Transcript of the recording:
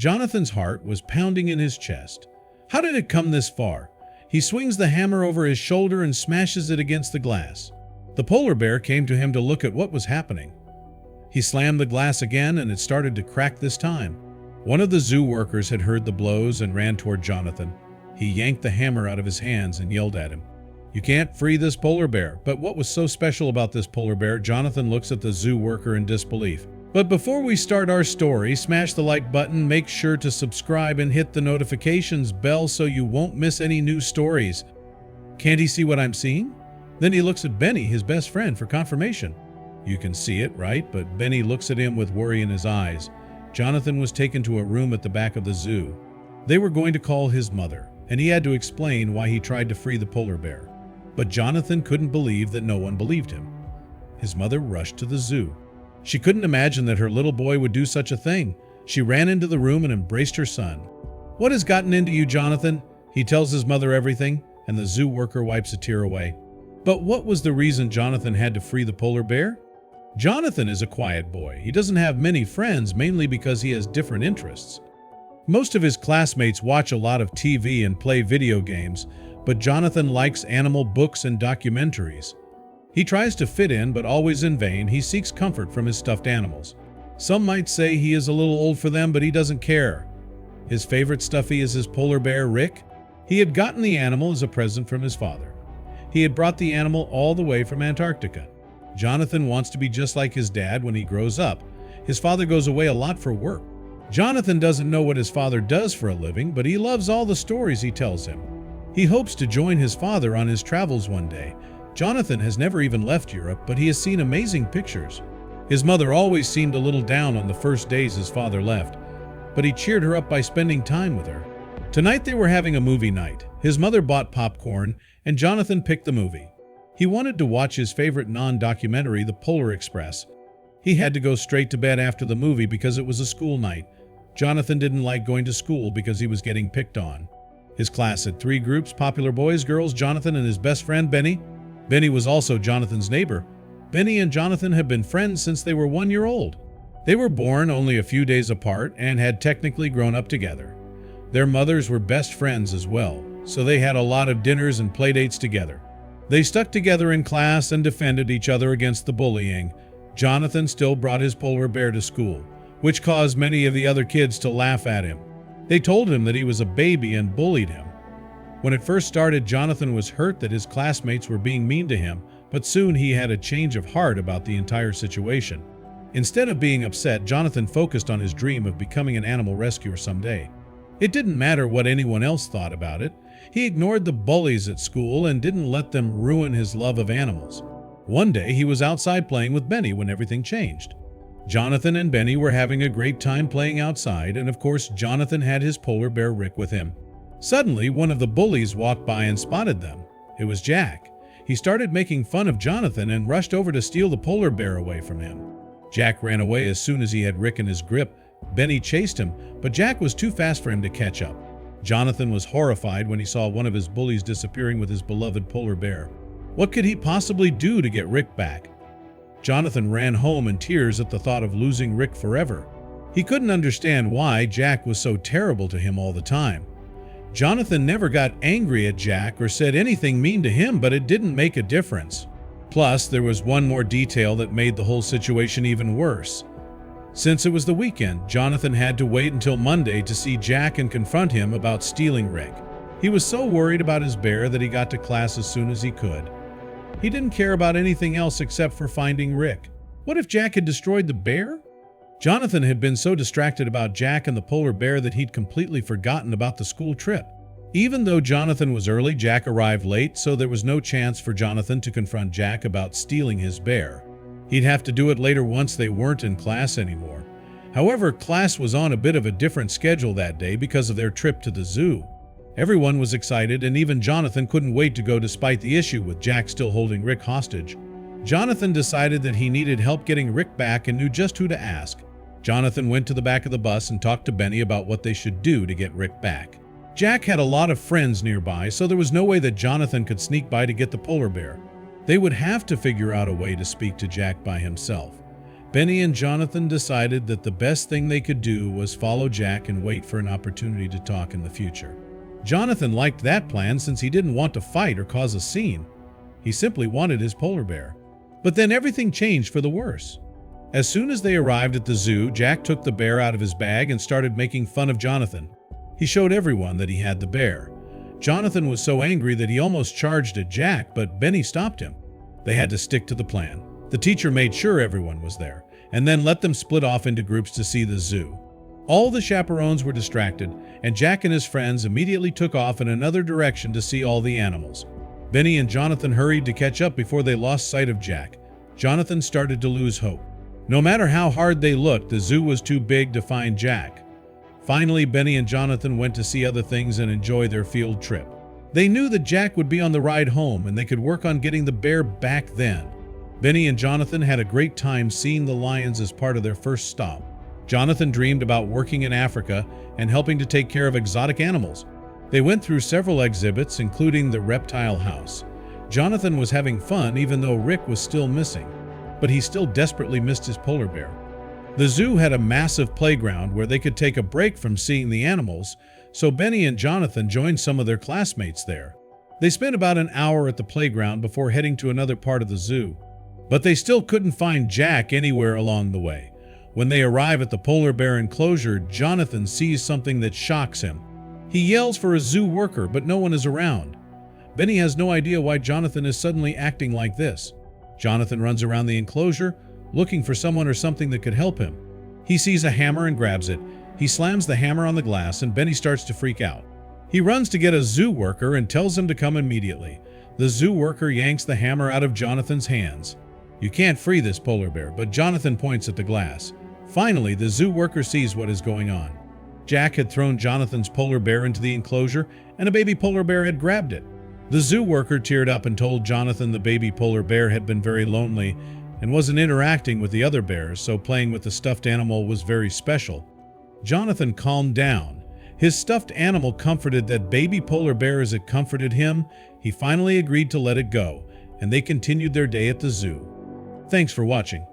Jonathan's heart was pounding in his chest. How did it come this far? He swings the hammer over his shoulder and smashes it against the glass. The polar bear came to him to look at what was happening. He slammed the glass again and it started to crack this time. One of the zoo workers had heard the blows and ran toward Jonathan. He yanked the hammer out of his hands and yelled at him. "You can't free this polar bear." But what was so special about this polar bear? Jonathan looks at the zoo worker in disbelief. But before we start our story, smash the like button, make sure to subscribe and hit the notifications bell so you won't miss any new stories. Can't he see what I'm seeing? Then he looks at Benny, his best friend, for confirmation. You can see it, right? But Benny looks at him with worry in his eyes. Jonathan was taken to a room at the back of the zoo. They were going to call his mother, and he had to explain why he tried to free the polar bear. But Jonathan couldn't believe that no one believed him. His mother rushed to the zoo. She couldn't imagine that her little boy would do such a thing. She ran into the room and embraced her son. "What has gotten into you, Jonathan?" He tells his mother everything, and the zoo worker wipes a tear away. But what was the reason Jonathan had to free the polar bear? Jonathan is a quiet boy. He doesn't have many friends, mainly because he has different interests. Most of his classmates watch a lot of TV and play video games, but Jonathan likes animal books and documentaries. He tries to fit in, but always in vain. He seeks comfort from his stuffed animals. Some might say he is a little old for them, but he doesn't care. His favorite stuffy is his polar bear, Rick. He had gotten the animal as a present from his father. He had brought the animal all the way from Antarctica. Jonathan wants to be just like his dad when he grows up. His father goes away a lot for work. Jonathan doesn't know what his father does for a living, but he loves all the stories he tells him. He hopes to join his father on his travels one day. Jonathan has never even left Europe, but he has seen amazing pictures. His mother always seemed a little down on the first days his father left, but he cheered her up by spending time with her. Tonight they were having a movie night. His mother bought popcorn, and Jonathan picked the movie. He wanted to watch his favorite non-documentary, The Polar Express. He had to go straight to bed after the movie because it was a school night. Jonathan didn't like going to school because he was getting picked on. His class had 3 groups: popular boys, girls, Jonathan, and his best friend, Benny. Benny was also Jonathan's neighbor. Benny and Jonathan had been friends since they were 1 year old. They were born only a few days apart and had technically grown up together. Their mothers were best friends as well, so they had a lot of dinners and playdates together. They stuck together in class and defended each other against the bullying. Jonathan still brought his polar bear to school, which caused many of the other kids to laugh at him. They told him that he was a baby and bullied him. When it first started, Jonathan was hurt that his classmates were being mean to him, but soon he had a change of heart about the entire situation. Instead of being upset, Jonathan focused on his dream of becoming an animal rescuer someday. It didn't matter what anyone else thought about it. He ignored the bullies at school and didn't let them ruin his love of animals. One day, he was outside playing with Benny when everything changed. Jonathan and Benny were having a great time playing outside, and of course, Jonathan had his polar bear Rick with him. Suddenly, one of the bullies walked by and spotted them. It was Jack. He started making fun of Jonathan and rushed over to steal the polar bear away from him. Jack ran away as soon as he had Rick in his grip. Benny chased him, but Jack was too fast for him to catch up. Jonathan was horrified when he saw one of his bullies disappearing with his beloved polar bear. What could he possibly do to get Rick back? Jonathan ran home in tears at the thought of losing Rick forever. He couldn't understand why Jack was so terrible to him all the time. Jonathan never got angry at Jack or said anything mean to him, but it didn't make a difference. Plus, there was one more detail that made the whole situation even worse. Since it was the weekend, Jonathan had to wait until Monday to see Jack and confront him about stealing Rick. He was so worried about his bear that he got to class as soon as he could. He didn't care about anything else except for finding Rick. What if Jack had destroyed the bear? Jonathan had been so distracted about Jack and the polar bear that he'd completely forgotten about the school trip. Even though Jonathan was early, Jack arrived late, so there was no chance for Jonathan to confront Jack about stealing his bear. He'd have to do it later once they weren't in class anymore. However, class was on a bit of a different schedule that day because of their trip to the zoo. Everyone was excited, and even Jonathan couldn't wait to go despite the issue with Jack still holding Rick hostage. Jonathan decided that he needed help getting Rick back and knew just who to ask. Jonathan went to the back of the bus and talked to Benny about what they should do to get Rick back. Jack had a lot of friends nearby, so there was no way that Jonathan could sneak by to get the polar bear. They would have to figure out a way to speak to Jack by himself. Benny and Jonathan decided that the best thing they could do was follow Jack and wait for an opportunity to talk in the future. Jonathan liked that plan since he didn't want to fight or cause a scene. He simply wanted his polar bear. But then everything changed for the worse. As soon as they arrived at the zoo, Jack took the bear out of his bag and started making fun of Jonathan. He showed everyone that he had the bear. Jonathan was so angry that he almost charged at Jack, but Benny stopped him. They had to stick to the plan. The teacher made sure everyone was there, and then let them split off into groups to see the zoo. All the chaperones were distracted, and Jack and his friends immediately took off in another direction to see all the animals. Benny and Jonathan hurried to catch up before they lost sight of Jack. Jonathan started to lose hope. No matter how hard they looked, the zoo was too big to find Jack. Finally, Benny and Jonathan went to see other things and enjoy their field trip. They knew that Jack would be on the ride home and they could work on getting the bear back then. Benny and Jonathan had a great time seeing the lions as part of their first stop. Jonathan dreamed about working in Africa and helping to take care of exotic animals. They went through several exhibits, including the reptile house. Jonathan was having fun even though Rick was still missing, but he still desperately missed his polar bear. The zoo had a massive playground where they could take a break from seeing the animals, so Benny and Jonathan joined some of their classmates there. They spent about an hour at the playground before heading to another part of the zoo. But they still couldn't find Jack anywhere along the way. When they arrive at the polar bear enclosure, Jonathan sees something that shocks him. He yells for a zoo worker, but no one is around. Benny has no idea why Jonathan is suddenly acting like this. Jonathan runs around the enclosure, looking for someone or something that could help him. He sees a hammer and grabs it. He slams the hammer on the glass and Benny starts to freak out. He runs to get a zoo worker and tells him to come immediately. The zoo worker yanks the hammer out of Jonathan's hands. You can't free this polar bear, but Jonathan points at the glass. Finally, the zoo worker sees what is going on. Jack had thrown Jonathan's polar bear into the enclosure, and a baby polar bear had grabbed it. The zoo worker teared up and told Jonathan the baby polar bear had been very lonely and wasn't interacting with the other bears, so playing with the stuffed animal was very special. Jonathan calmed down. His stuffed animal comforted that baby polar bear as it comforted him. He finally agreed to let it go, and they continued their day at the zoo. Thanks for watching.